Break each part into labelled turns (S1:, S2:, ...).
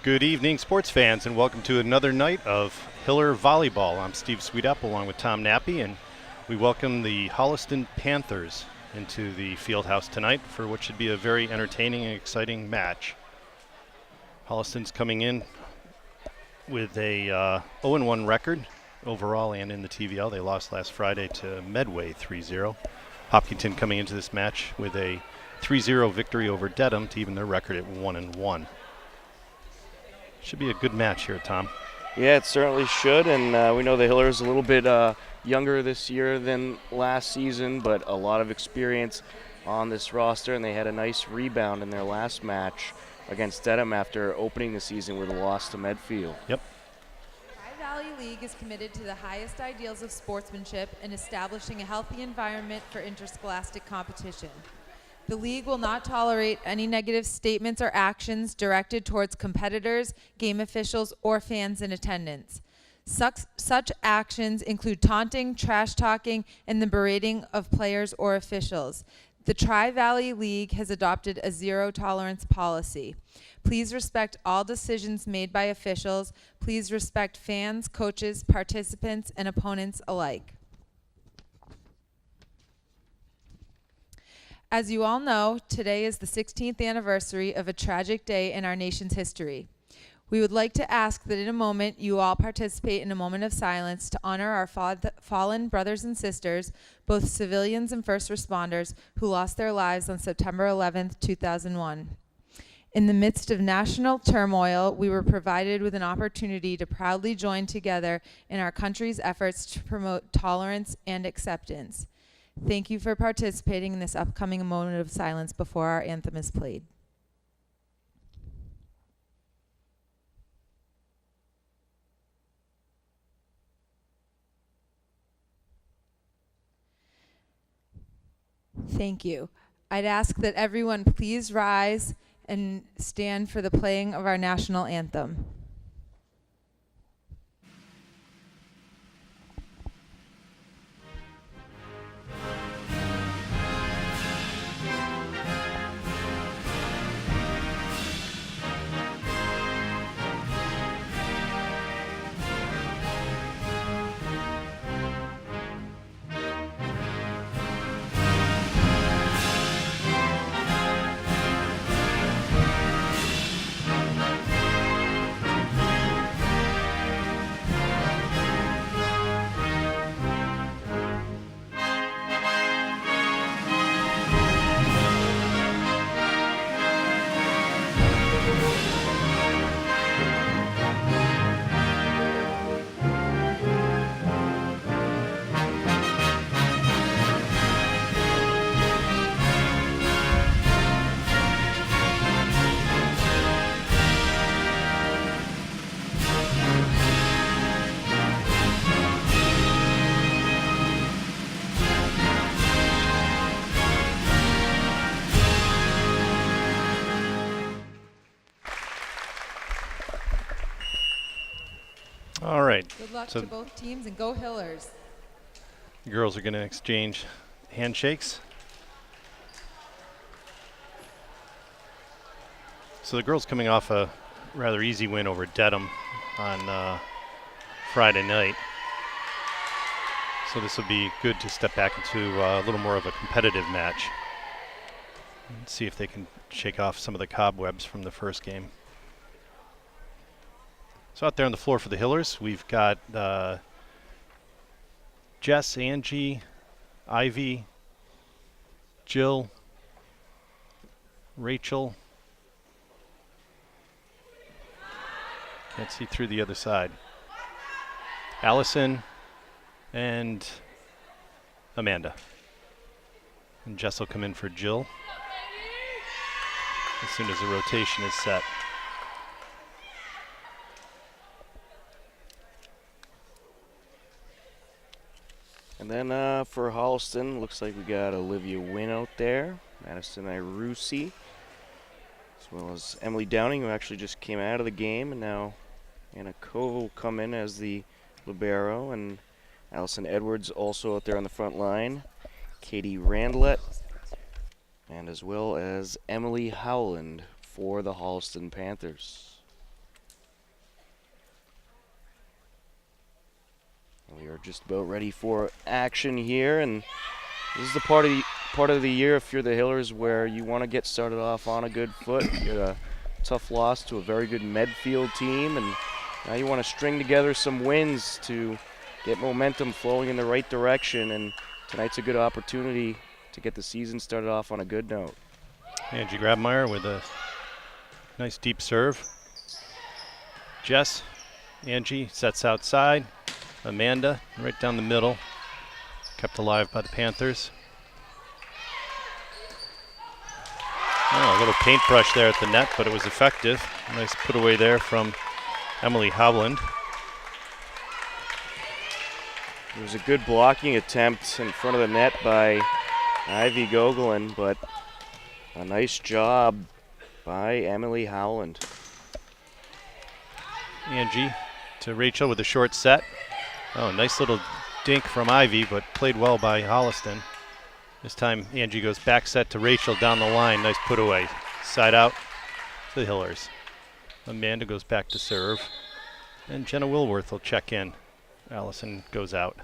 S1: Good evening, sports fans, and welcome to another night of Hiller Volleyball. I'm Steve Sweetapple along with Tom Nappy, and we welcome the Holliston Panthers into the field house tonight for what should be a very entertaining and exciting match. Holliston's coming in with a 0-1 record overall and in the TVL. They lost last Friday to Medway 3-0. Hopkinton coming into this match with a 3-0 victory over Dedham to even their record at 1-1. Should be a good match here, Tom.
S2: Yeah, it certainly should, and we know the Hillers a little bit younger this year than last season, but a lot of experience on this roster, and they had a nice rebound in their last match against Dedham after opening the season with a loss to Medfield.
S1: Yep.
S3: Tri-Valley League is committed to the highest ideals of sportsmanship and establishing a healthy environment for interscholastic competition. The league will not tolerate any negative statements or actions directed towards competitors, game officials, or fans in attendance. Such actions include taunting, trash talking, and the berating of players or officials. The Tri-Valley League has adopted a zero-tolerance policy. Please respect all decisions made by officials. Please respect fans, coaches, participants, and opponents alike. As you all know, today is the 16th anniversary of a tragic day in our nation's history. We would like to ask that in a moment you all participate in a moment of silence to honor our fallen brothers and sisters, both civilians and first responders, who lost their lives on September 11th, 2001. In the midst of national turmoil, we were provided with an opportunity to proudly join together in our country's efforts to promote tolerance and acceptance. Thank you for participating in this upcoming moment of silence before our anthem is played. Thank you. I'd ask that everyone please rise and stand for the playing of our national anthem.
S1: All right.
S3: Good luck
S1: So
S3: to both teams, and go Hillers.
S1: the girls are going to exchange handshakes. So the girls coming off a rather easy win over Dedham on Friday night. So this will be good to step back into a little more of a competitive match and see if they can shake off some of the cobwebs from the first game. So out there on the floor for the Hillers, we've got Jess, Angie, Ivy, Jill, Rachel. Can't see through the other side. Allison and Amanda. And Jess will come in for Jill as soon as the rotation is set.
S2: And then for Holliston, looks like we got Olivia Wynn out there, Madison Irusi, as well as Emily Downing, who actually just came out of the game, and now Anna Kova will come in as the libero, and Allison Edwards also out there on the front line, Katie Randlett, and as well as Emily Howland for the Holliston Panthers. We are just about ready for action here, and this is the part of the year if you're the Hillers where you want to get started off on a good foot. You get a tough loss to a very good Medfield team, and now you want to string together some wins to get momentum flowing in the right direction, and tonight's a good opportunity to get the season started off on a good note.
S1: Angie Grabmeyer with a nice deep serve. Jess, Angie sets outside. Amanda right down the middle, kept alive by the Panthers. Oh, a little paintbrush there at the net, but it was effective. Nice put away there from Emily Howland.
S2: It was a good blocking attempt in front of the net by Ivy Gogolin, but a nice job by Emily Howland.
S1: Angie to Rachel with a short set. Oh, nice little dink from Ivy, but played well by Holliston. This time Angie goes back set to Rachel down the line. Nice put away. Side out to the Hillers. Amanda goes back to serve. And Jenna Wilworth will check in. Allison goes out.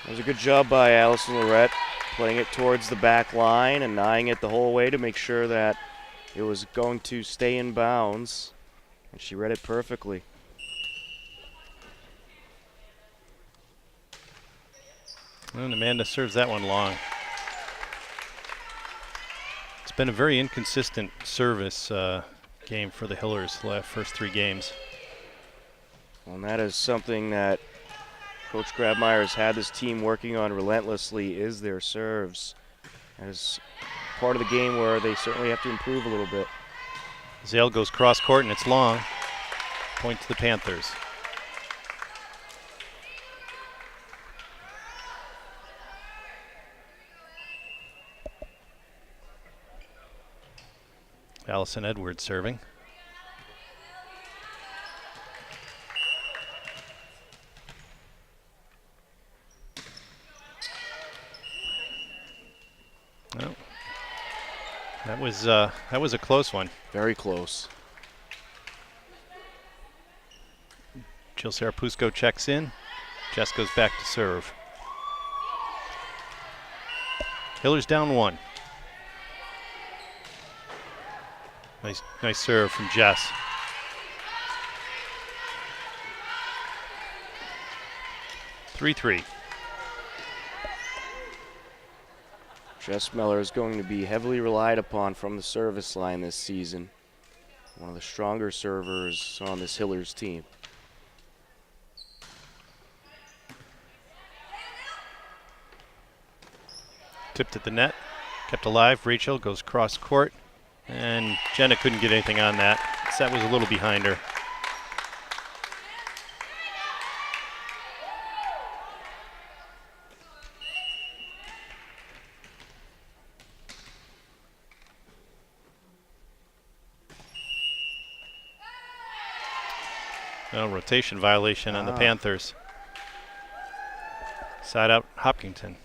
S2: It was a good job by Allison Lorette, playing it towards the back line and eyeing it the whole way to make sure that it was going to stay in bounds. And she read it perfectly.
S1: And Amanda serves that one long. It's been a very inconsistent service game for the Hillers the first 3 games.
S2: And that is something that Coach Grabmeyer has had this team working on relentlessly, is their serves. As part of the game where they certainly have to improve a little bit.
S1: Zale goes cross court and it's long. Point to the Panthers. Allison Edwards serving. No. That was a close one.
S2: Very close.
S1: Jill Sarapusco checks in. Jess goes back to serve. Hillers down 1. Nice serve from Jess. Three.
S2: Jess Miller is going to be heavily relied upon from the service line this season. One of the stronger servers on this Hillers team.
S1: Tipped at the net, kept alive. Rachel goes cross court, and Jenna couldn't get anything on that. Set was a little behind her. No rotation violation on the Panthers. Side out Hopkinton.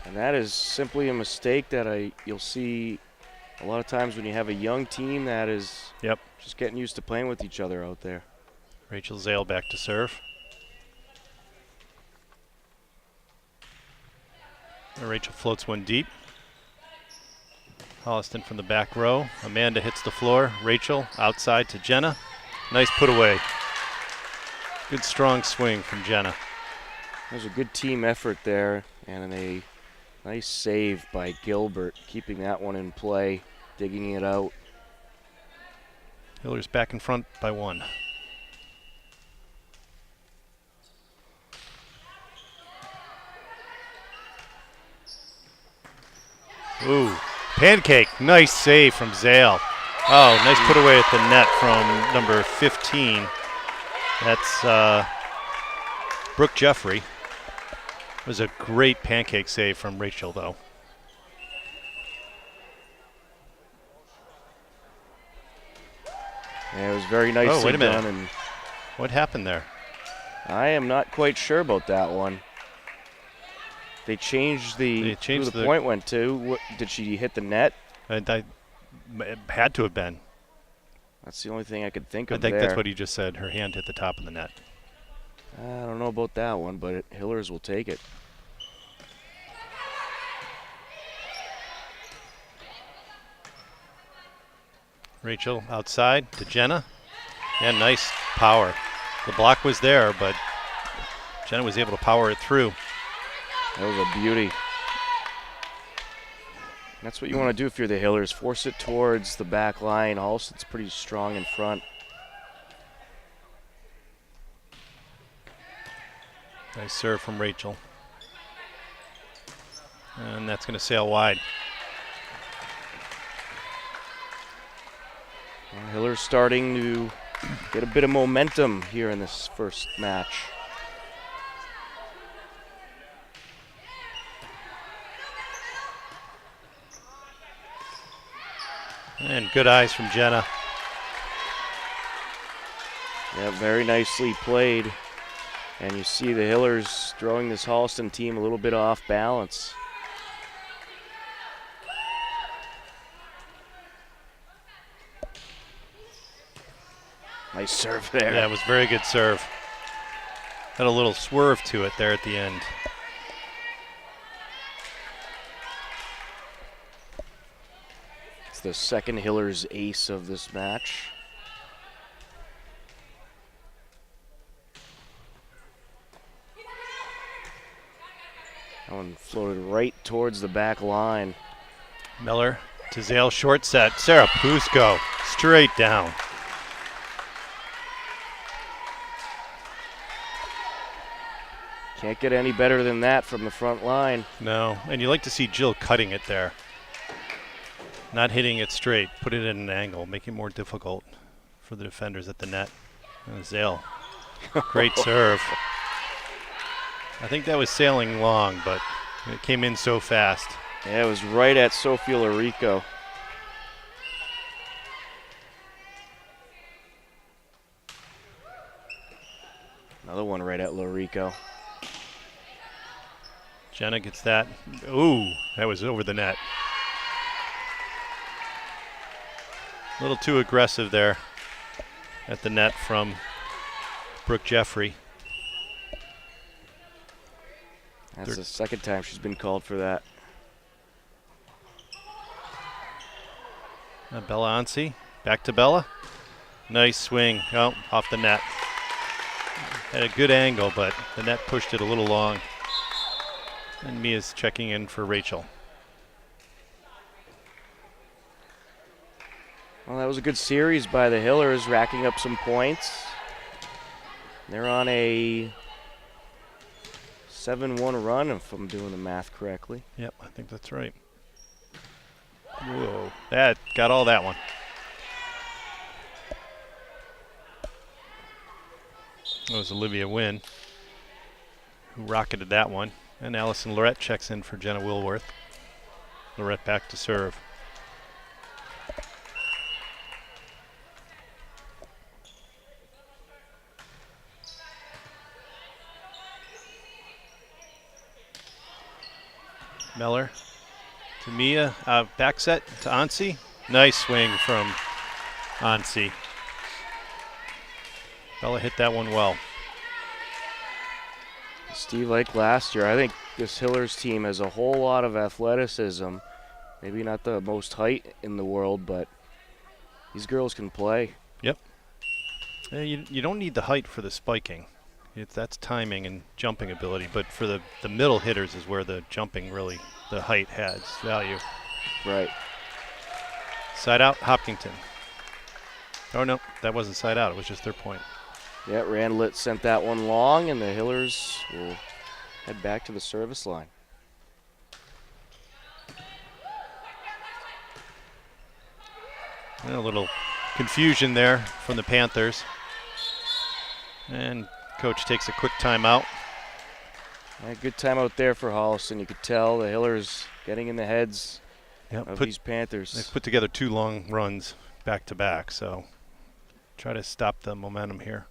S2: And that is simply a mistake that you'll see a lot of times when you have a young team that is just getting used to playing with each other out there.
S1: Rachel Zale back to serve. Rachel floats one deep. Holliston from the back row. Amanda hits the floor. Rachel outside to Jenna. Nice put away. Good strong swing from Jenna.
S2: There's a good team effort there and a nice save by Gilbert, keeping that one in play, digging it out.
S1: Hillers back in front by 1. Ooh, pancake. Nice save from Zale. Oh, nice put away at the net from number 15. That's Brooke Jeffrey. It was a great pancake save from Rachel, though.
S2: Yeah, it was very nicely
S1: wait a minute.
S2: done. And
S1: what happened there?
S2: I am not quite sure about that one. They changed who the point went to. Did she hit the net?
S1: It had to have been.
S2: That's the only thing I could think
S1: I
S2: of
S1: think
S2: there.
S1: that's what he just said. Her hand hit the top of the net.
S2: I don't know about that one, but Hillers will take it.
S1: Rachel outside to Jenna. Yeah, nice power. The block was there, but Jenna was able to power it through.
S2: That was a beauty. That's what you want to do if you're the Hillers. Force it towards the back line. Holliston's pretty strong in front.
S1: Nice serve from Rachel. And that's going to sail wide.
S2: Well, Hillers starting to get a bit of momentum here in this first match.
S1: And good eyes from Jenna.
S2: Yeah, very nicely played. And you see the Hillers throwing this Holliston team a little bit off balance. Nice serve there.
S1: Yeah, it was very good serve. Had a little swerve to it there at the end.
S2: It's the second Hillers ace of this match. That one floated right towards the back line.
S1: Miller to Zale, short set. Sarah Pusko straight down.
S2: Can't get any better than that from the front line.
S1: No, and you like to see Jill cutting it there. Not hitting it straight, put it at an angle, making it more difficult for the defenders at the net. And Zale, great serve. I think that was sailing long, but it came in so fast.
S2: Yeah, it was right at Sophia Larico. Another one right at Larico.
S1: Jenna gets that. Ooh, that was over the net. A little too aggressive there at the net from Brooke Jeffrey.
S2: That's the second time she's been called for that.
S1: Bella Ansi, back to Bella. Nice swing, oh, off the net. Had a good angle, but the net pushed it a little long. And Mia's checking in for Rachel.
S2: Well, that was a good series by the Hillers, racking up some points. They're on a 7-1 run, if I'm doing the math correctly.
S1: Yep, I think that's right. Whoa, that got all that one. That was Olivia Wynn who rocketed that one. And Allison Lorette checks in for Jenna Wilworth. Lorette back to serve. Miller to Mia, back set to Ansi. Nice swing from Ansi. Bella hit that one well.
S2: Steve, like last year, I think this Hillers team has a whole lot of athleticism. Maybe not the most height in the world, but these girls can play.
S1: Yep. You don't need the height for the spiking. That's timing and jumping ability, but for the middle hitters is where the jumping really, the height has value.
S2: Right.
S1: Side out, Hopkinton. Oh no, that wasn't side out, it was just their point.
S2: Yeah, Randlet sent that one long, and the Hillers will head back to the service line.
S1: And a little confusion there from the Panthers. And coach takes a quick timeout.
S2: Yeah, good timeout there for Holliston. You could tell the Hillers getting in the heads of these Panthers.
S1: They've put together 2 long runs back to back, so try to stop the momentum here.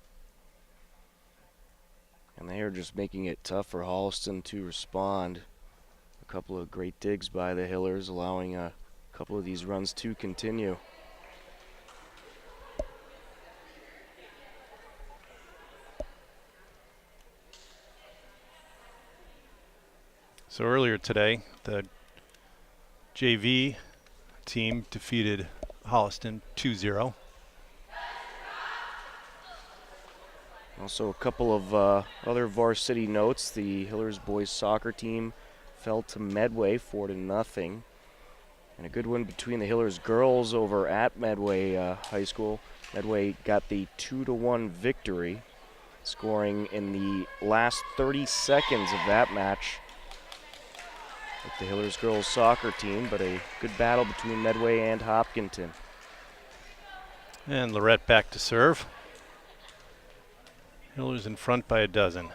S2: And they are just making it tough for Holliston to respond. A couple of great digs by the Hillers, allowing a couple of these runs to continue.
S1: So earlier today, the JV team defeated Holliston 2-0.
S2: Also a couple of other Varsity notes. The Hillers boys soccer team fell to Medway 4-0. And a good one between the Hillers girls over at Medway High School. Medway got the 2-1 victory, scoring in the last 30 seconds of that match with the Hillers girls soccer team, but a good battle between Medway and Hopkinton.
S1: And Lorette back to serve. Hillers in front by a dozen.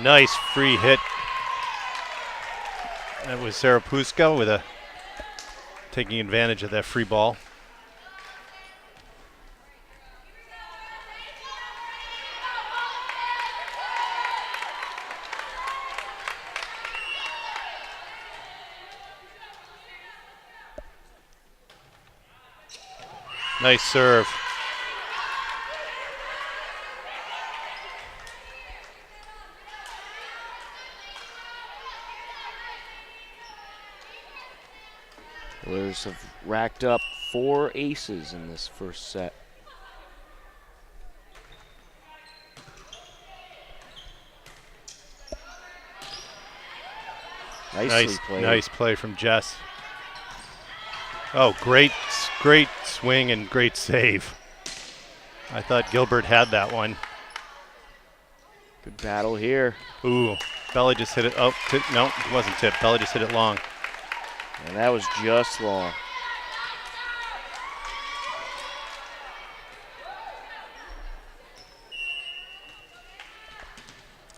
S1: Nice free hit. That was Sarah Puska with taking advantage of that free ball. Nice serve.
S2: Hillers have racked up 4 aces in this first set.
S1: Nice play from Jess. Oh, great swing and great save. I thought Gilbert had that one.
S2: Good battle here.
S1: Ooh, Bella just hit it. Oh, no, it wasn't tipped. Bella just hit it long.
S2: And that was just long.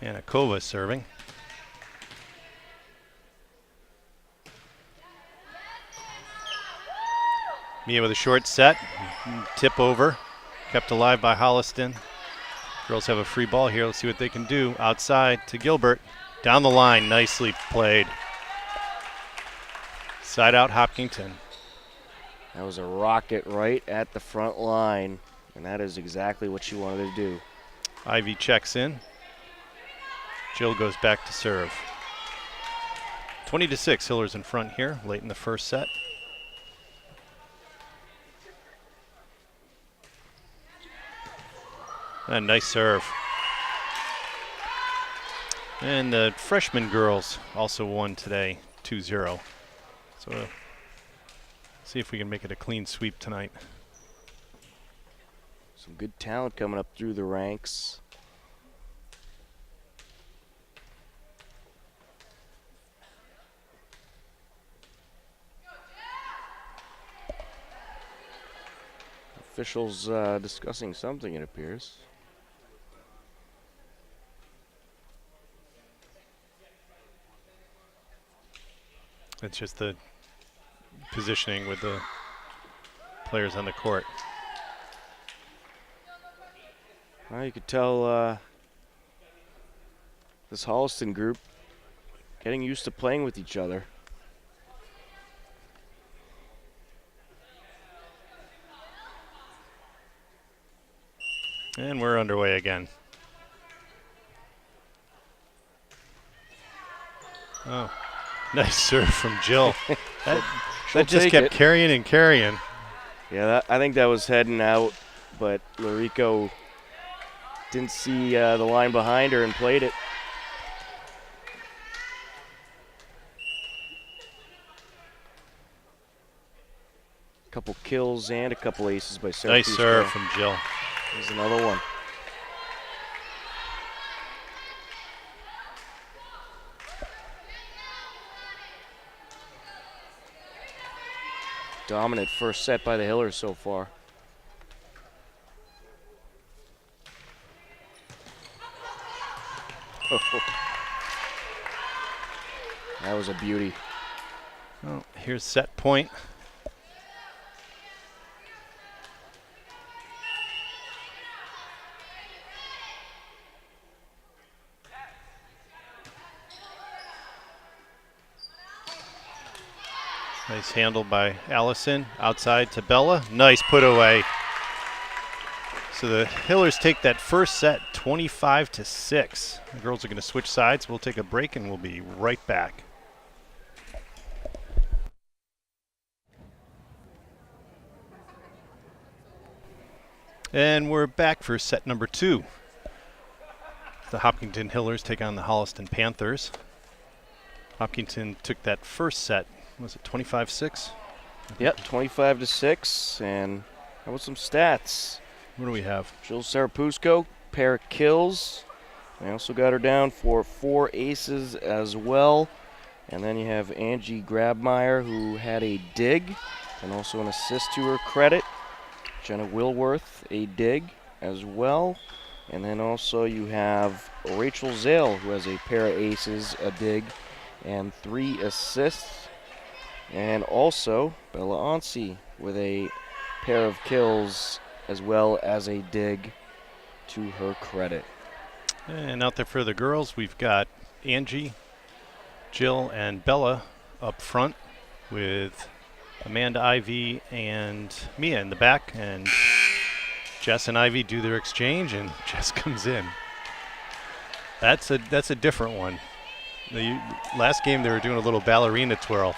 S1: Anakova serving. Mia with a short set. Tip over. Kept alive by Holliston. Girls have a free ball here. Let's see what they can do. Outside to Gilbert. Down the line. Nicely played. Side out Hopkinton.
S2: That was a rocket right at the front line, and that is exactly what she wanted to do.
S1: Ivy checks in. Jill goes back to serve. 20-6, Hillers in front here, late in the first set. And nice serve. And the freshman girls also won today, 2-0. So see if we can make it a clean sweep tonight.
S2: Some good talent coming up through the ranks. Officials discussing something, it appears.
S1: It's just the positioning with the players on the court.
S2: Well, you could tell this Holliston group getting used to playing with each other.
S1: And we're underway again. Oh, nice serve from Jill. that just kept carrying and carrying.
S2: Yeah, I think that was heading out, but Larico didn't see the line behind her and played it. A couple kills and a couple aces by Sarah.
S1: Nice serve from Jill.
S2: There's another one. Dominant first set by the Hillers so far. That was a beauty.
S1: Well, here's set point. Nice handle by Allison. Outside to Bella. Nice put away. So the Hillers take that first set 25-6. The girls are going to switch sides. We'll take a break and we'll be right back. And we're back for set number 2. The Hopkinton Hillers take on the Holliston Panthers. Hopkinton took that first set. Was it 25-6?
S2: Yep, 25-6. And how about some stats?
S1: What do we have?
S2: Jill Sarapusco, pair of kills. I also got her down for 4 aces as well. And then you have Angie Grabmeyer, who had a dig and also an assist to her credit. Jenna Wilworth, a dig as well. And then also you have Rachel Zale, who has a pair of aces, a dig, and 3 assists. And also Bella Onsi with a pair of kills as well as a dig to her credit.
S1: And out there for the girls, we've got Angie, Jill, and Bella up front with Amanda, Ivy, and Mia in the back. And Jess and Ivy do their exchange, and Jess comes in. That's a different one. The last game they were doing a little ballerina twirl.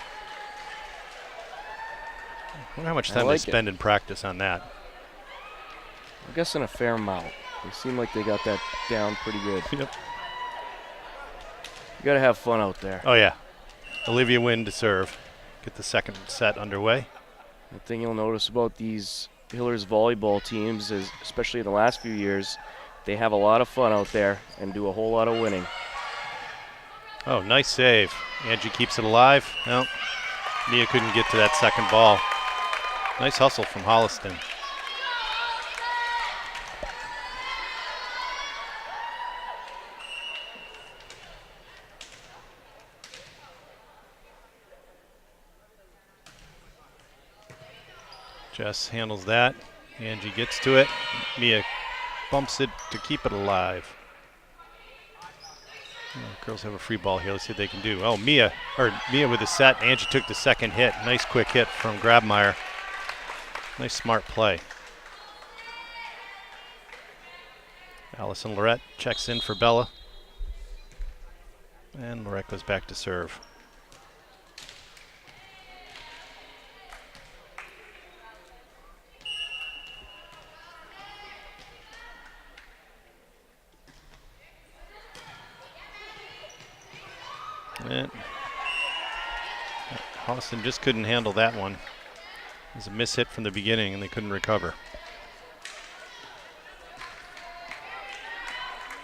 S1: I wonder how much time they spend in practice on that.
S2: I'm guessing a fair amount. They seem like they got that down pretty good.
S1: Yep.
S2: You got to have fun out there.
S1: Oh, yeah. Olivia Wynn to serve. Get the second set underway.
S2: The thing you'll notice about these Hillers volleyball teams is, especially in the last few years, they have a lot of fun out there and do a whole lot of winning.
S1: Oh, nice save. Angie keeps it alive. Well, Mia couldn't get to that second ball. Nice hustle from Holliston. Jess handles that. Angie gets to it. Mia bumps it to keep it alive. Oh, girls have a free ball here. Let's see what they can do. Oh, Mia with the set. Angie took the second hit. Nice quick hit from Grabmeyer. Nice smart play. Allison Lorette checks in for Bella. And Lorette goes back to serve. And Holliston just couldn't handle that one. It was a miss hit from the beginning and they couldn't recover.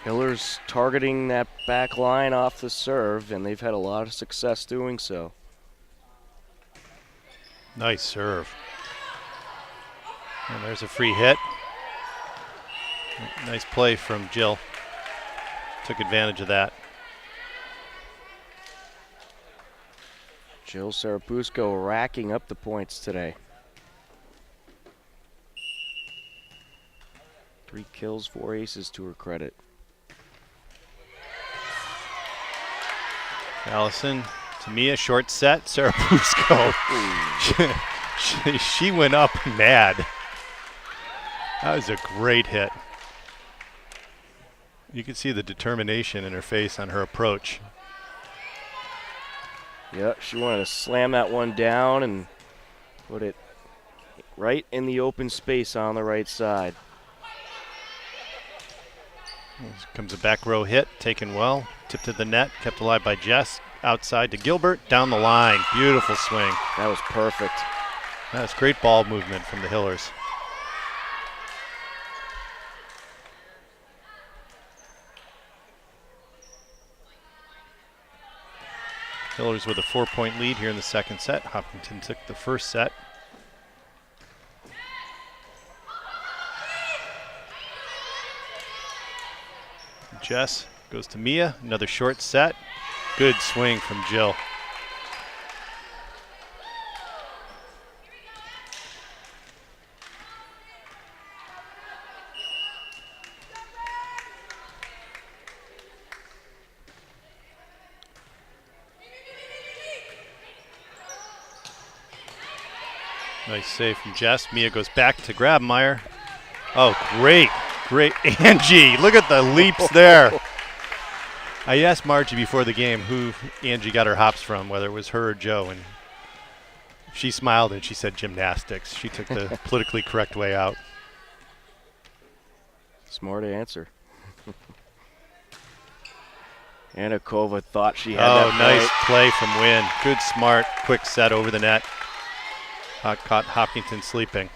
S2: Hillers targeting that back line off the serve, and they've had a lot of success doing so.
S1: Nice serve. And there's a free hit. Nice play from Jill. Took advantage of that.
S2: Jill Sarapusco racking up the points today. 3 kills, 4 aces to her credit.
S1: Allison to Mia, short set. Sarapusco. she went up mad. That was a great hit. You could see the determination in her face on her approach.
S2: Yep, she wanted to slam that one down and put it right in the open space on the right side.
S1: Here comes a back row hit, taken well, tipped to the net, kept alive by Jess. Outside to Gilbert, down the line. Beautiful swing.
S2: That was perfect.
S1: That's great ball movement from the Hillers. Hillers with a 4-point lead here in the second set. Hopkinton took the first set. Jess goes to Mia, another short set. Good swing from Jill. Nice save from Jess. Mia goes back to grab Meyer. Oh, great. Angie, look at the leaps there. I asked Margie before the game who Angie got her hops from, whether it was her or Joe, and she smiled and she said gymnastics. She took the politically correct way out.
S2: Smart answer. Anakova thought she had
S1: Oh,
S2: that
S1: nice
S2: point.
S1: play from Wynn. Good, smart, quick set over the net. Caught Hopkinton sleeping.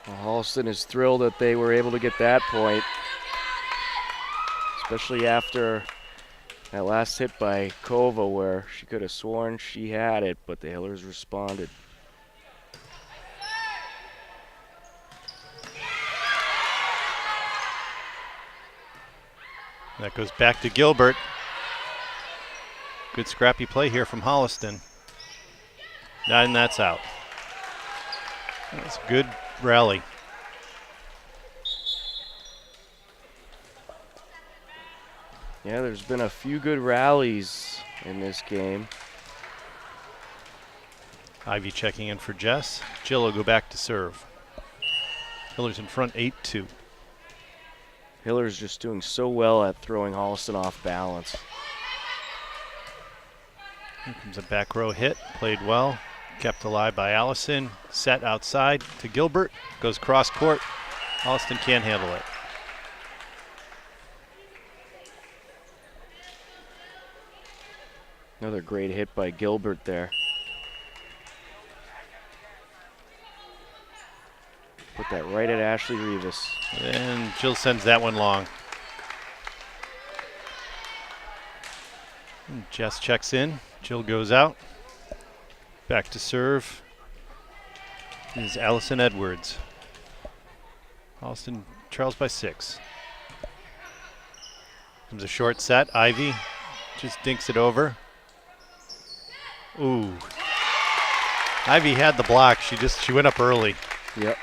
S2: Well, Holliston is thrilled that they were able to get that point, especially after that last hit by Kova where she could have sworn she had it, but the Hillers responded.
S1: That goes back to Gilbert. Good scrappy play here from Holliston. And that's out. That's a good rally.
S2: Yeah, there's been a few good rallies in this game.
S1: Ivy checking in for Jess. Jill will go back to serve. Hillers in front 8-2.
S2: Hiller's just doing so well at throwing Holliston off balance.
S1: Here comes a back row hit. Played well. Kept alive by Allison. Set outside to Gilbert. Goes cross court. Holliston can't handle it.
S2: Another great hit by Gilbert there. Put that right at Ashley Rivas.
S1: And Jill sends that one long. And Jess checks in. Jill goes out. Back to serve is Allison Edwards. Holliston trails by 6. Comes a short set. Ivy just dinks it over. Ooh. Ivy had the block. She went up early.
S2: Yep.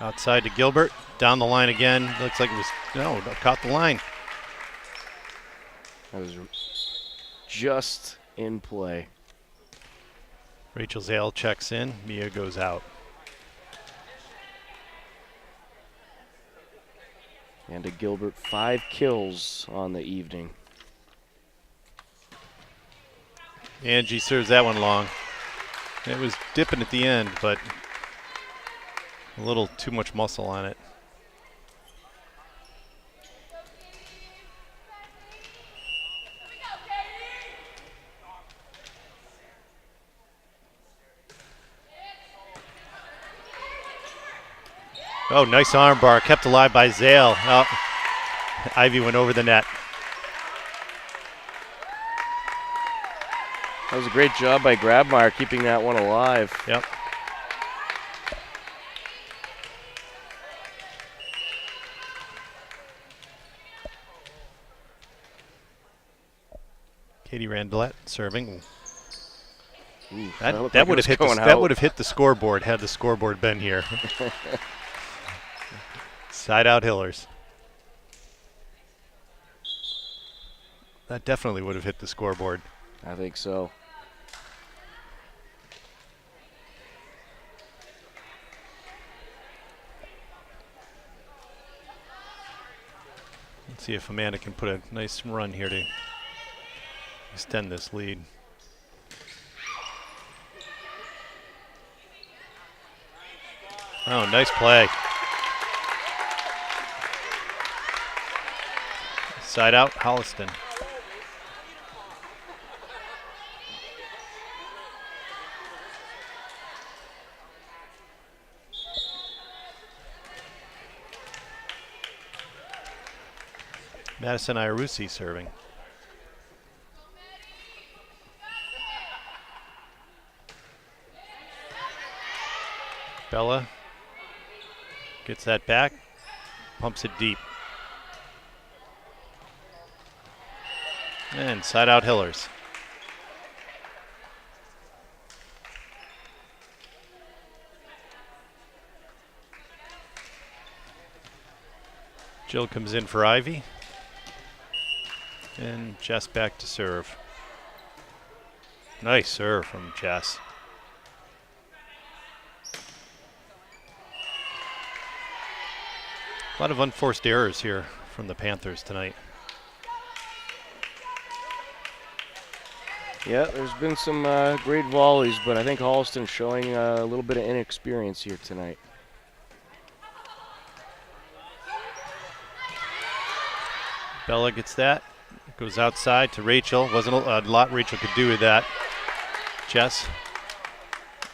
S1: Outside to Gilbert. Down the line again. Looks like it was, no, caught the line.
S2: That was just in play.
S1: Rachel Zale checks in. Mia goes out.
S2: And to Gilbert, 5 kills on the evening.
S1: Angie serves that one long. It was dipping at the end, but a little too much muscle on it. Oh, nice arm bar, kept alive by Zale. Oh, Ivy went over the net.
S2: That was a great job by Grabmeyer keeping that one alive.
S1: Yep. Katie Randlett serving.
S2: Ooh,
S1: That
S2: looked
S1: would
S2: like
S1: have hit
S2: going
S1: that
S2: out.
S1: would have hit the scoreboard had the scoreboard been here. Side out Hillers. That definitely would have hit the scoreboard.
S2: I think so.
S1: Let's see if Amanda can put a nice run here to extend this lead. Oh, nice play. Side out, Holliston. Madison Iarusi serving. Bella gets that back, pumps it deep. And side out Hillers. Jill comes in for Ivy. And Jess back to serve. Nice serve from Jess. A lot of unforced errors here from the Panthers tonight.
S2: Yeah, there's been some great volleys, but I think Holliston's showing a little bit of inexperience here tonight.
S1: Bella gets that. Goes outside to Rachel. Wasn't a lot Rachel could do with that. Jess.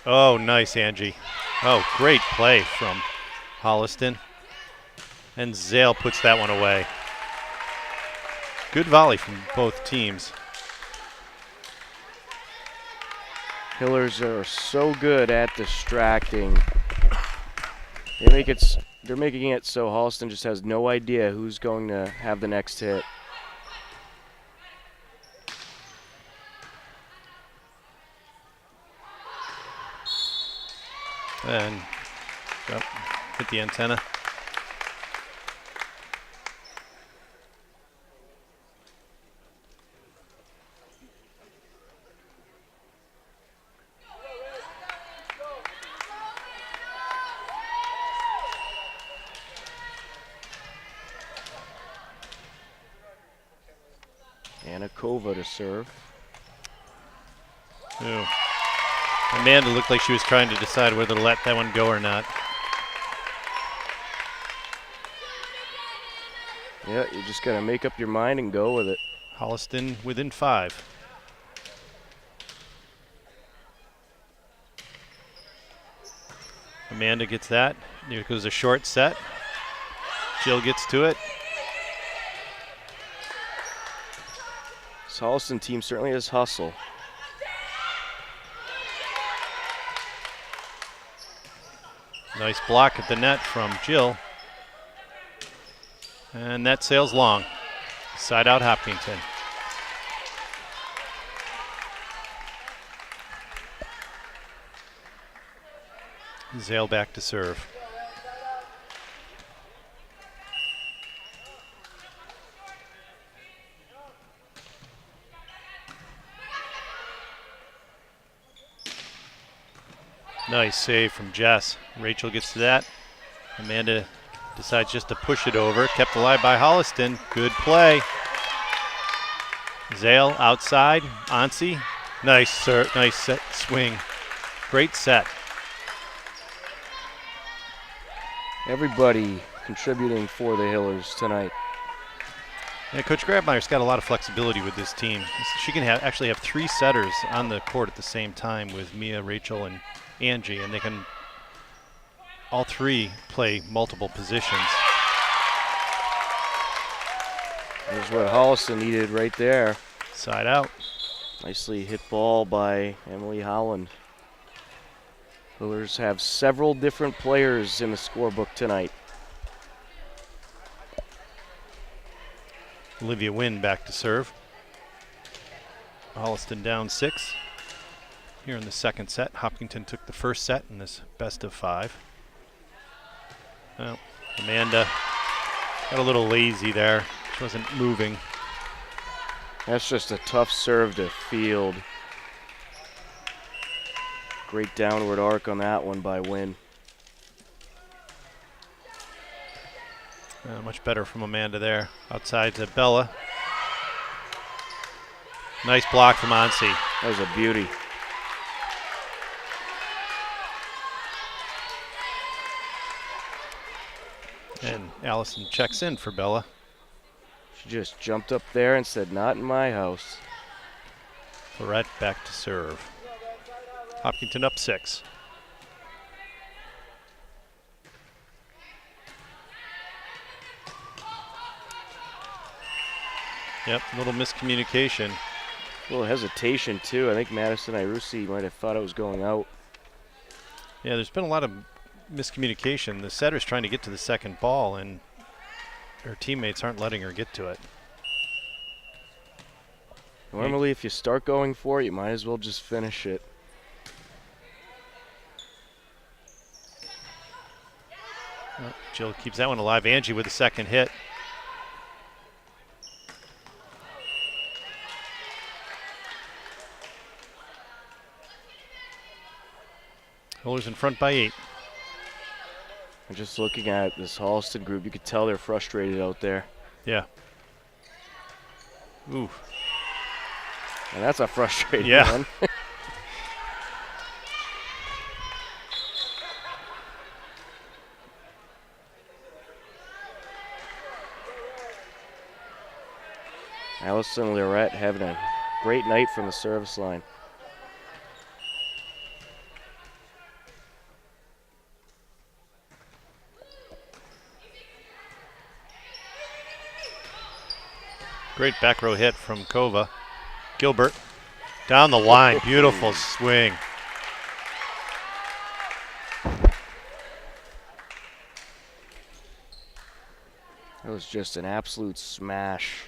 S1: Oh, nice, Angie. Oh, great play from Holliston. And Zale puts that one away. Good volley from both teams.
S2: Hillers are so good at distracting. They're making it so Holliston just has no idea who's going to have the next hit.
S1: And hit the antenna.
S2: Anakova to serve.
S1: Ooh. Amanda looked like she was trying to decide whether to let that one go or not.
S2: Yeah, you just got to make up your mind and go with it.
S1: Holliston within 5. Amanda gets that. Here goes a short set. Jill gets to it.
S2: This Holliston team certainly has hustle.
S1: Nice block at the net from Jill. And that sails long. Side out Hopkinton. Zale back to serve. Nice save from Jess. Rachel gets to that. Amanda decides just to push it over. Kept alive by Holliston. Good play. Zale outside. Ansi. Nice set swing. Great set.
S2: Everybody contributing for the Hillers tonight.
S1: Yeah, Coach Grabmeyer's got a lot of flexibility with this team. She can actually have 3 setters on the court at the same time with Mia, Rachel, and Angie, and they can all 3 play multiple positions.
S2: There's what Holliston needed right there.
S1: Side out.
S2: Nicely hit ball by Emily Holland. Hillers have several different players in the scorebook tonight.
S1: Olivia Wynn back to serve. Holliston down 6. Here in the second set, Hopkinton took the first set in this best of 5. Well, Amanda got a little lazy there. She wasn't moving.
S2: That's just a tough serve to field. Great downward arc on that one by Wynn.
S1: Much better from Amanda there. Outside to Bella. Nice block from Ansi.
S2: That was a beauty.
S1: And Allison checks in for Bella.
S2: She just jumped up there and said, "Not in my house."
S1: Lorette back to serve. Hopkinton up 6. Yep, a little miscommunication.
S2: A little hesitation too. I think Madison Irusi might have thought it was going out.
S1: Yeah, there's been a lot of miscommunication. The setter's trying to get to the second ball, and her teammates aren't letting her get to it.
S2: Normally, if you start going for it, you might as well just finish it.
S1: Jill keeps that one alive. Angie with the second hit. Hillers in front by 8.
S2: And just looking at this Holliston group, you could tell they're frustrated out there.
S1: Yeah. Ooh.
S2: And that's a frustrating
S1: Yeah.
S2: one. Allison Lorette having a great night from the service line.
S1: Great back row hit from Kova. Gilbert down the line. Beautiful swing.
S2: That was just an absolute smash.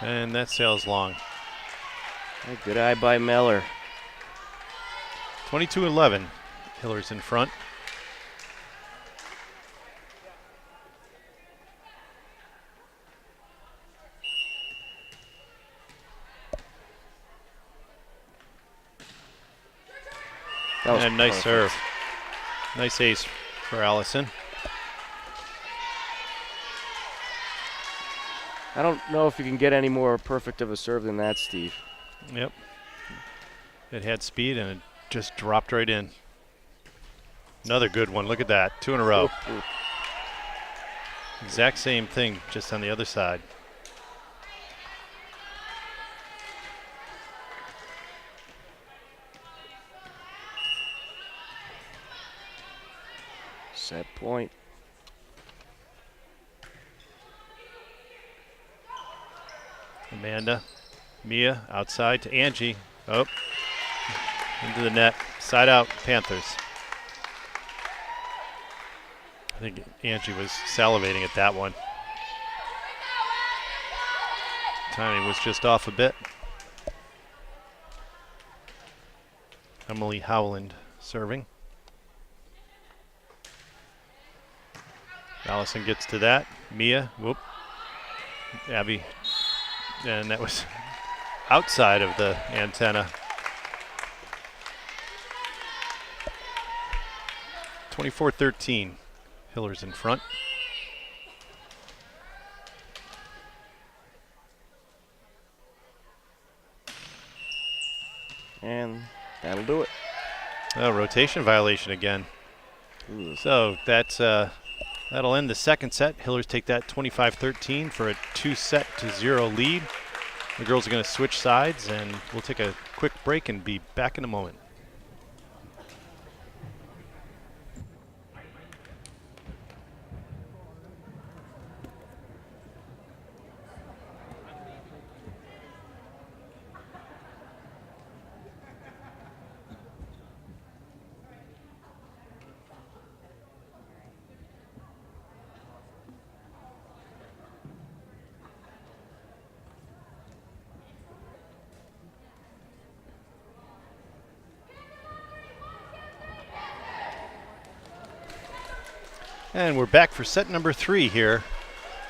S1: And that sails long.
S2: A good eye by Meller.
S1: 22-11. Hillers in front.
S2: That was
S1: And nice
S2: perfect.
S1: serve. Nice ace for Allison.
S2: I don't know if you can get any more perfect of a serve than that, Steve.
S1: Yep. It had speed and it just dropped right in. Another good one. Look at that. 2 in a row.
S2: Ooh.
S1: Exact same thing, just on the other side.
S2: Set point.
S1: Amanda, Mia outside to Angie. Oh, into the net. Side out, Panthers. I think Angie was salivating at that one. Timing was just off a bit. Emily Howland serving. Allison gets to that. Mia, whoop. Abby, and that was outside of the antenna. 24-13. Hillers in front.
S2: And that'll do it.
S1: Oh, rotation violation again.
S2: Ooh.
S1: So that's that'll end the second set. Hillers take that 25-13 for a 2-0 lead. The girls are going to switch sides, and we'll take a quick break and be back in a moment. And we're back for set number 3 here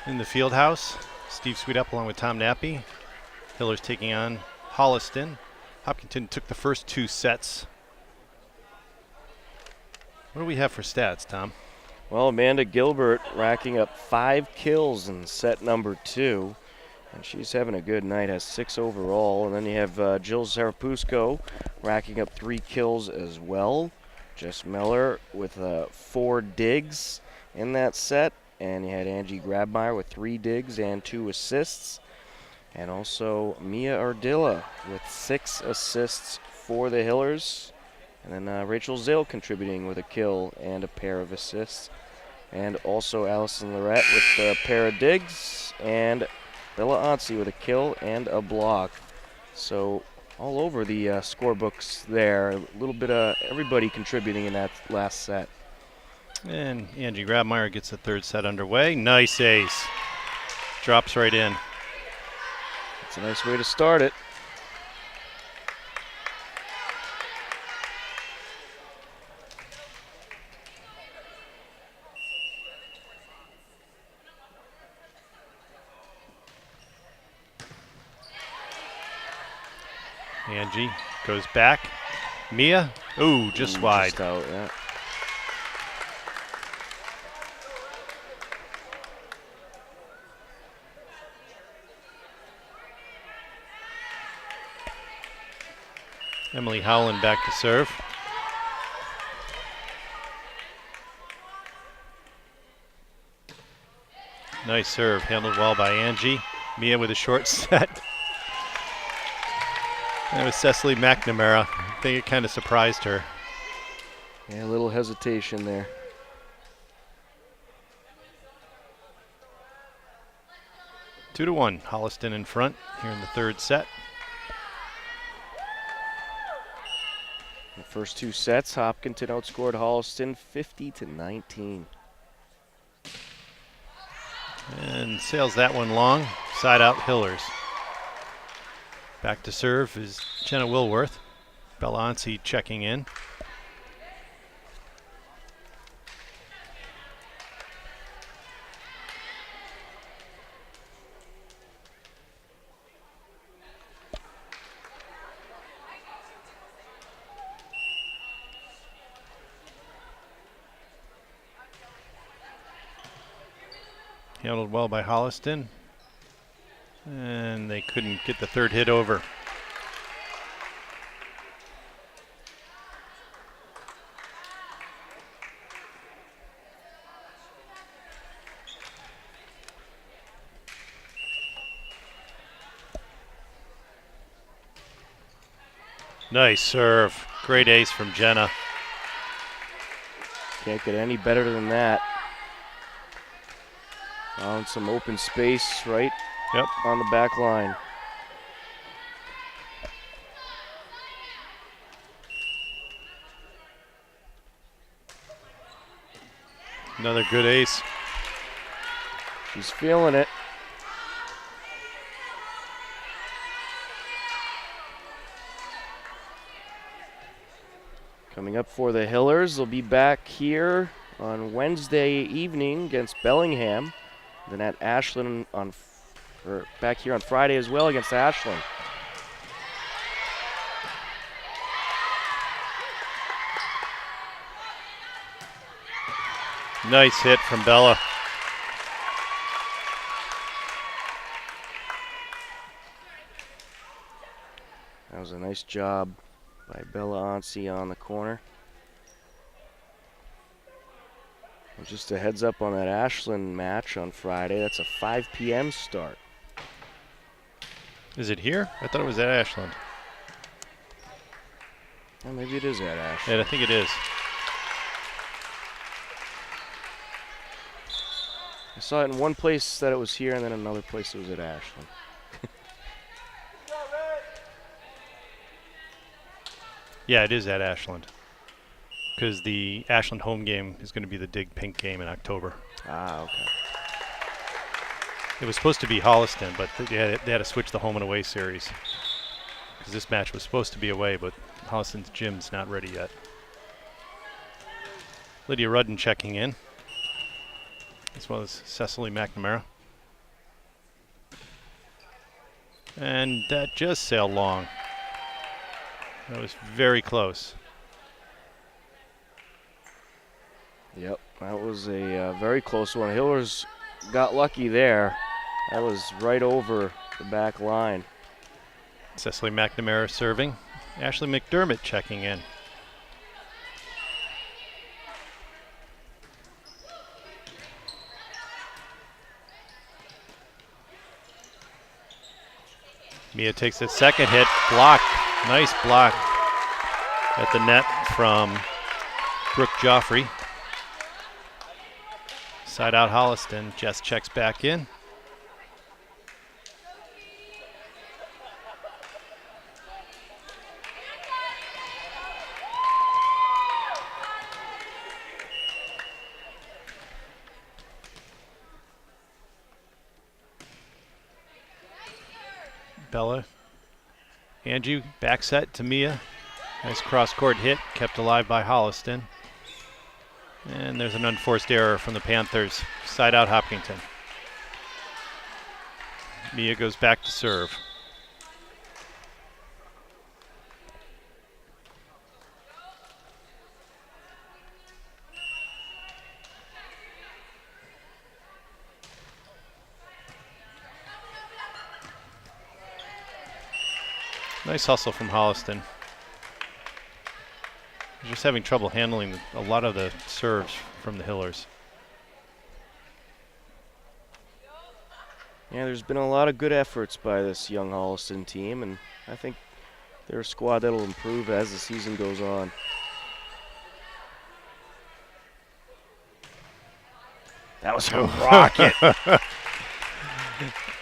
S1: in the field house. Steve Sweetup along with Tom Nappy. Hillers taking on Holliston. Hopkinton took the first 2 sets. What do we have for stats, Tom?
S2: Well, Amanda Gilbert racking up 5 kills in set number 2. And she's having a good night, has 6 overall. And then you have Jill Zarapusco racking up 3 kills as well. Jess Miller with 4 digs in that set. And you had Angie Grabmeyer with 3 digs and 2 assists. And also Mia Ardilla with 6 assists for the Hillers. And then Rachel Zale contributing with a kill and a pair of assists. And also Allison Lorette with a pair of digs. And Bella Otzi with a kill and a block. So all over the scorebooks there. A little bit of everybody contributing in that last set.
S1: And Angie Grabmeyer gets the third set underway. Nice ace. Drops right in.
S2: It's a nice way to start it.
S1: Angie goes back. Mia, ooh, just wide.
S2: Just out, yeah.
S1: Emily Howland back to serve. Nice serve, handled well by Angie. Mia with a short set. And it was Cecily McNamara. I think it kind of surprised her.
S2: Yeah, a little hesitation there.
S1: Two to one, Holliston in front here in the third set.
S2: The first two sets, Hopkinton outscored Holliston 50-19.
S1: And sails that one long, side out Hillers. Back to serve is Jenna Wilworth. Belanci checking in. Handled well by Holliston. And they couldn't get the third hit over. Nice serve. Great ace from Jenna.
S2: Can't get any better than that. Found some open space right on the back line.
S1: Another good ace.
S2: She's feeling it. Coming up for the Hillers, they'll be back here on Wednesday evening against Bellingham. Then at Ashland back here on Friday as well against Ashland.
S1: Nice hit from Bella.
S2: That was a nice job by Bella Ansi on the corner. And just a heads up on that Ashland match on Friday. That's a 5 p.m. start.
S1: Is it here? I thought it was at Ashland.
S2: Well, maybe it is at Ashland.
S1: Yeah, I think it is.
S2: I saw it in one place that it was here, and then another place it was at Ashland.
S1: Yeah, it is at Ashland. Because the Ashland home game is going to be the Dig Pink game in October.
S2: Ah, okay.
S1: It was supposed to be Holliston, but they had to switch the home and away series. Because this match was supposed to be away, but Holliston's gym's not ready yet. Lydia Rudden checking in, as well as Cecily McNamara. And that just sailed long. That was very close.
S2: Yep, that was a very close one. Hillers got lucky there. That was right over the back line.
S1: Cecily McNamara serving. Ashley McDermott checking in. Mia takes a second hit, blocked. Nice block at the net from Brooke Joffrey. Side out Holliston, Jess checks back in. Bella. Angie, back set to Mia. Nice cross-court hit, kept alive by Holliston. And there's an unforced error from the Panthers. Side out Hopkinton. Mia goes back to serve. Nice hustle from Holliston. Just having trouble handling a lot of the serves from the Hillers.
S2: Yeah, there's been a lot of good efforts by this young Holliston team, and I think they're a squad that'll improve as the season goes on. That was a rocket.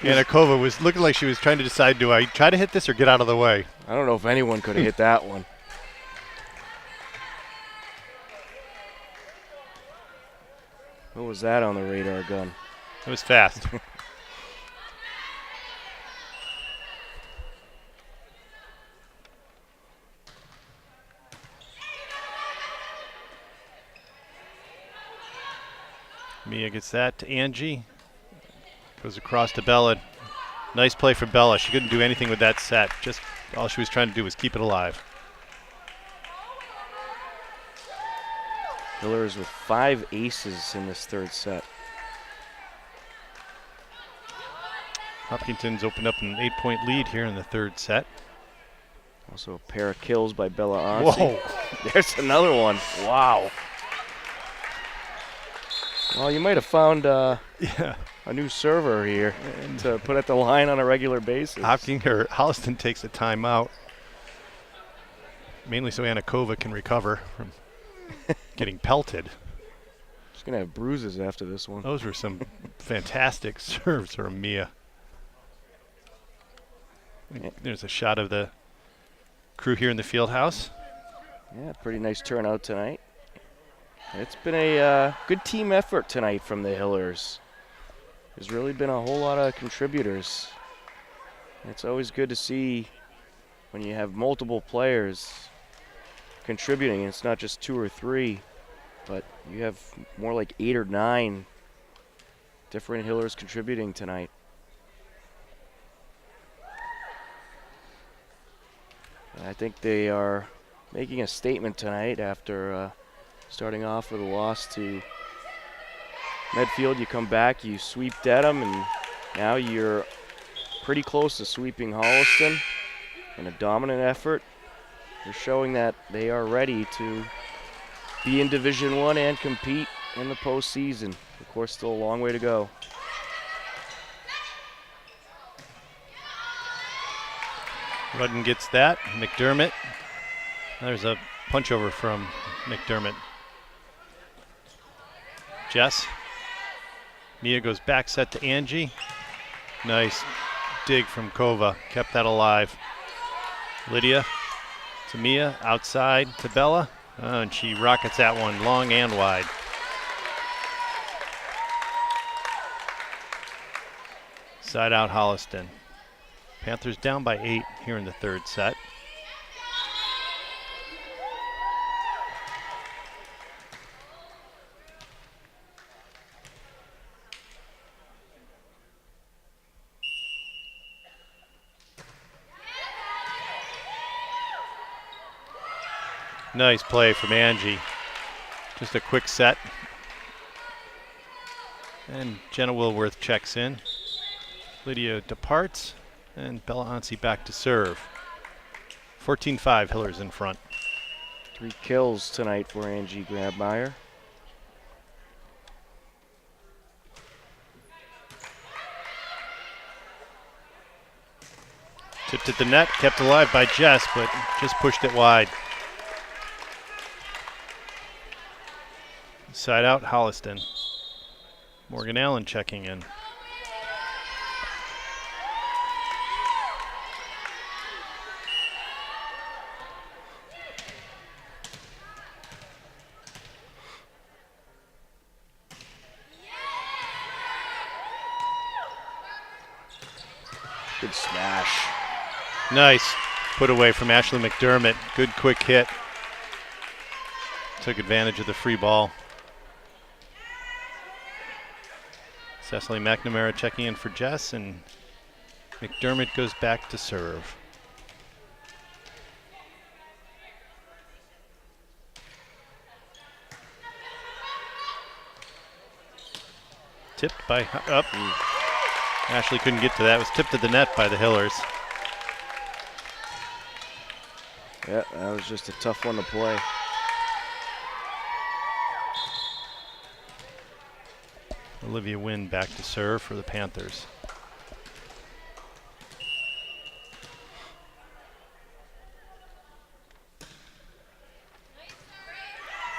S1: Yanakova was looking like she was trying to decide, do I try to hit this or get out of the way?
S2: I don't know if anyone could have hit that one. What was that on the radar gun?
S1: It was fast. Mia gets that to Angie. Goes across to Bella. Nice play for Bella. She couldn't do anything with that set. Just all she was trying to do was keep it alive.
S2: Hillers with 5 aces in this third set.
S1: Hopkinton's opened up an 8-point lead here in the third set.
S2: Also a pair of kills by Bella Onsi.
S1: Whoa.
S2: There's another one. Wow. Well, you might have found a new server here to put at the line on a regular basis.
S1: Holliston takes a timeout, mainly so Yanakova can recover from getting pelted.
S2: She's going to have bruises after this one.
S1: Those were some fantastic serves from Mia. There's a shot of the crew here in the field house.
S2: Yeah, pretty nice turnout tonight. It's been a good team effort tonight from the Hillers. There's really been a whole lot of contributors. It's always good to see when you have multiple players contributing. It's not just 2 or 3, but you have more like 8 or 9 different Hillers contributing tonight. And I think they are making a statement tonight after starting off with a loss to Medfield. You come back, you sweep Dedham, and now you're pretty close to sweeping Holliston in a dominant effort. They're showing that they are ready to be in Division I and compete in the postseason. Of course, still a long way to go.
S1: Rudden gets that. McDermott. There's a punch over from McDermott. Jess. Mia goes back set to Angie. Nice dig from Kova. Kept that alive. Lydia to Mia. Outside to Bella. And she rockets that one long and wide. Side out Holliston. Panthers down by 8 here in the third set. Nice play from Angie. Just a quick set. And Jenna Wilworth checks in. Lydia departs. And Bella Onsi back to serve. 14-5, Hillers in front.
S2: 3 kills tonight for Angie Grabmeyer.
S1: Tipped at the net, kept alive by Jess, but just pushed it wide. Side out, Holliston. Morgan Allen checking in.
S2: Good smash.
S1: Nice put away from Ashley McDermott. Good quick hit. Took advantage of the free ball. Cecily McNamara checking in for Jess, and McDermott goes back to serve. Tipped by up. Ashley couldn't get to that. It was tipped to the net by the Hillers.
S2: Yeah, that was just a tough one to play.
S1: Olivia Wynn back to serve for the Panthers.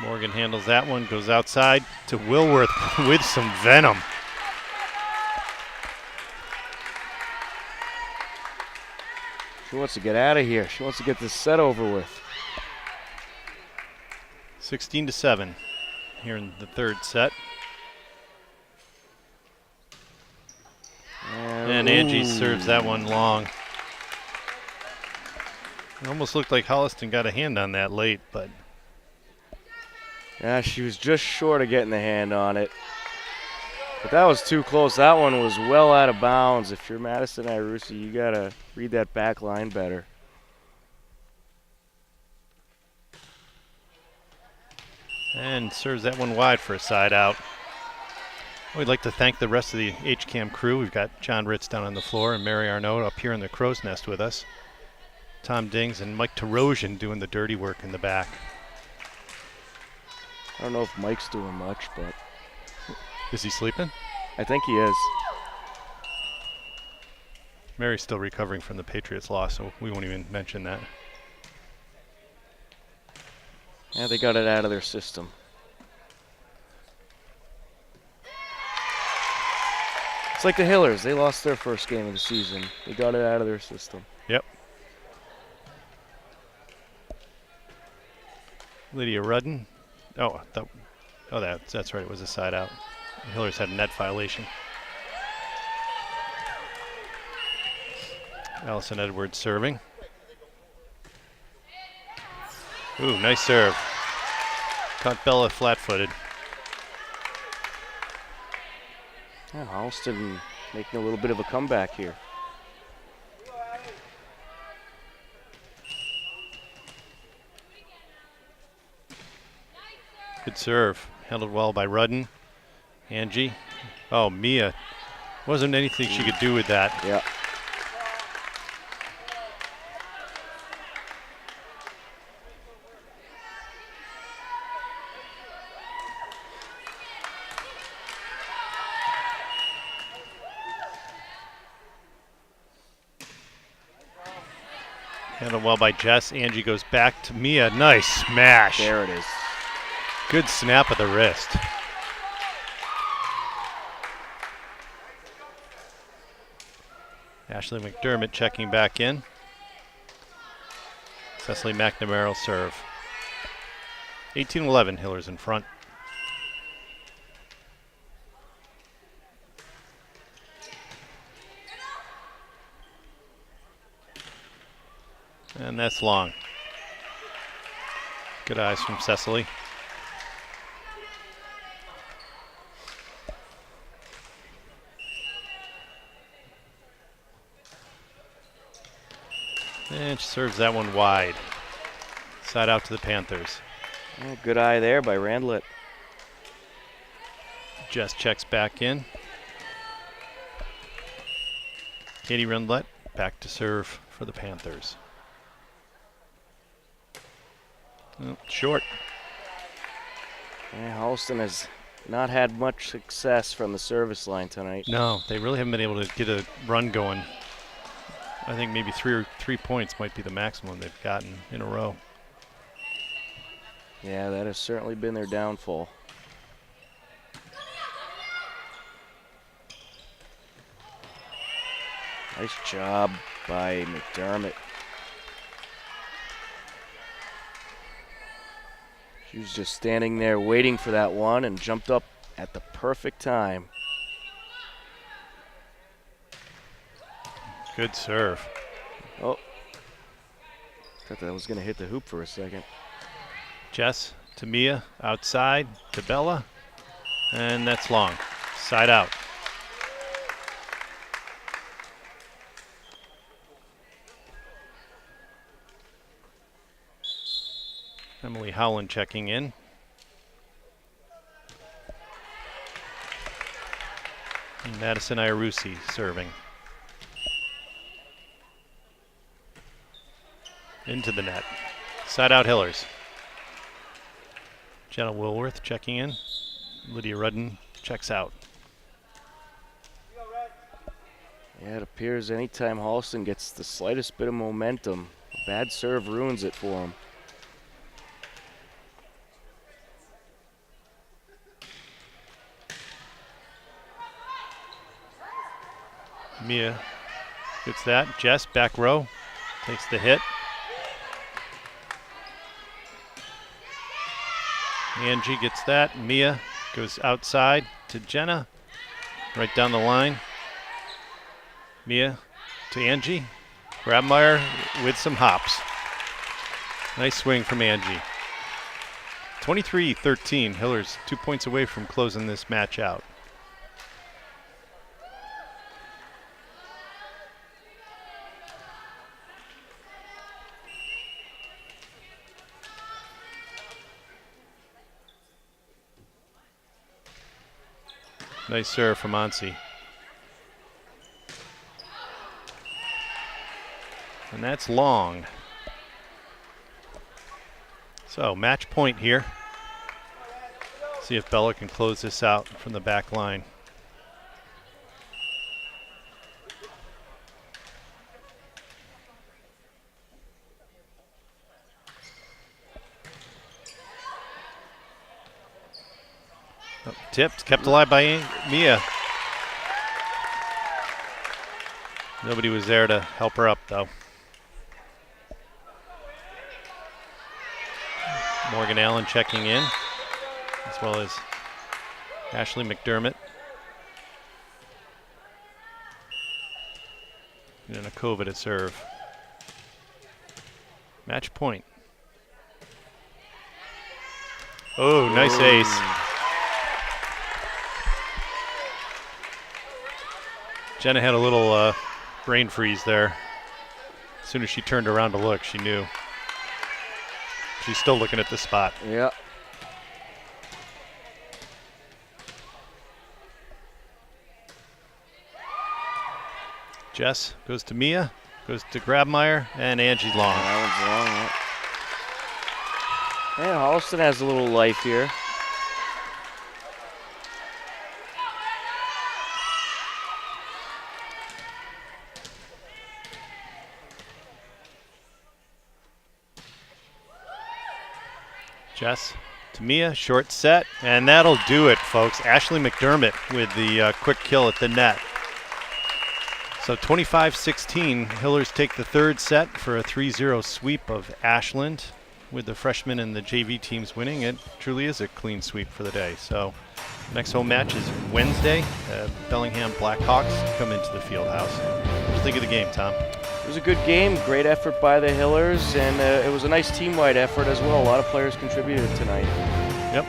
S1: Morgan handles that one, goes outside to Wilworth with some venom.
S2: She wants to get out of here. She wants to get this set over with.
S1: 16-7 here in the third set. And Angie serves that one long. It almost looked like Holliston got a hand on that late, but
S2: yeah, she was just short of getting the hand on it. But that was too close. That one was well out of bounds. If you're Madison Irusi, you got to read that back line better.
S1: and serves that one wide for a side out. We'd like to thank the rest of the HCAM crew. We've got John Ritz down on the floor and Mary Arnaud up here in the crow's nest with us. Tom Dings and Mike Tarosian doing the dirty work in the back.
S2: I don't know if Mike's doing much, but
S1: Is he sleeping?
S2: I think he is.
S1: Mary's still recovering from the Patriots loss, so we won't even mention that.
S2: Yeah, they got it out of their system. It's like the Hillers. They lost their first game of the season. They got it out of their system.
S1: Yep. Lydia Rudden. Oh, that's right. It was a side out. The Hillers had a net violation. Allison Edwards serving. Ooh, nice serve. Caught Bella flat-footed.
S2: Yeah, Holliston making a little bit of a comeback here.
S1: Good serve. Handled well by Rudden. Angie. Oh, Mia. Wasn't anything she could do with that.
S2: Yeah.
S1: Handled well by Jess. Angie goes back to Mia. Nice smash.
S2: There it is.
S1: Good snap of the wrist. Ashley McDermott checking back in. Cecily McNamara will serve. 18-11, Hillers in front. And that's long. Good eyes from Cecily. And she serves that one wide. Side out to the Panthers.
S2: Yeah, good eye there by Randlett.
S1: Jess checks back in. Katie Randlett back to serve for the Panthers. Oh, short.
S2: Yeah, Holliston has not had much success from the service line tonight.
S1: No, they really haven't been able to get a run going. I think maybe three points might be the maximum they've gotten in a row.
S2: Yeah, that has certainly been their downfall. Nice job by McDermott. She was just standing there waiting for that one and jumped up at the perfect time.
S1: Good serve.
S2: Oh, thought that was going to hit the hoop for a second.
S1: Jess to Mia, outside to Bella, and that's long. Side out. Emily Howland checking in. And Madison Iarusi serving. Into the net. Side out Hillers. Jenna Woolworth checking in. Lydia Rudden checks out.
S2: Yeah, it appears anytime Holliston gets the slightest bit of momentum, a bad serve ruins it for them.
S1: Mia gets that. Jess, back row, takes the hit. Angie gets that. Mia goes outside to Jenna, right down the line. Mia to Angie. Grabmeyer with some hops. Nice swing from Angie. 23-13. Hillers 2 points away from closing this match out. Nice serve from Ansi. And that's long. So match point here. See if Bella can close this out from the back line. Oh, tipped, kept alive by Mia. Nobody was there to help her up though. Morgan Allen checking in, as well as Ashley McDermott. And a Kova to serve. Match point. Oh, nice ace. Jenna had a little brain freeze there. As soon as she turned around to look, she knew. She's still looking at the spot.
S2: Yeah.
S1: Jess goes to Mia, goes to Grabmeyer, and Angie's long.
S2: That one's long. And Holliston has a little life here.
S1: Jess to Mia, short set, and that'll do it, folks. Ashley McDermott with the quick kill at the net. So 25-16, Hillers take the third set for a 3-0 sweep of Ashland, with the freshmen and the JV teams winning. It truly is a clean sweep for the day. So next home match is Wednesday. Bellingham Blackhawks come into the field house. What do you think of the game, Tom?
S2: It was a good game, great effort by the Hillers, and it was a nice team-wide effort as well. A lot of players contributed tonight.
S1: Yep.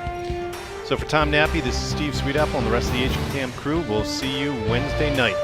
S1: So for Tom Nappy, this is Steve Sweetapple and the rest of the HCAM crew. We'll see you Wednesday night.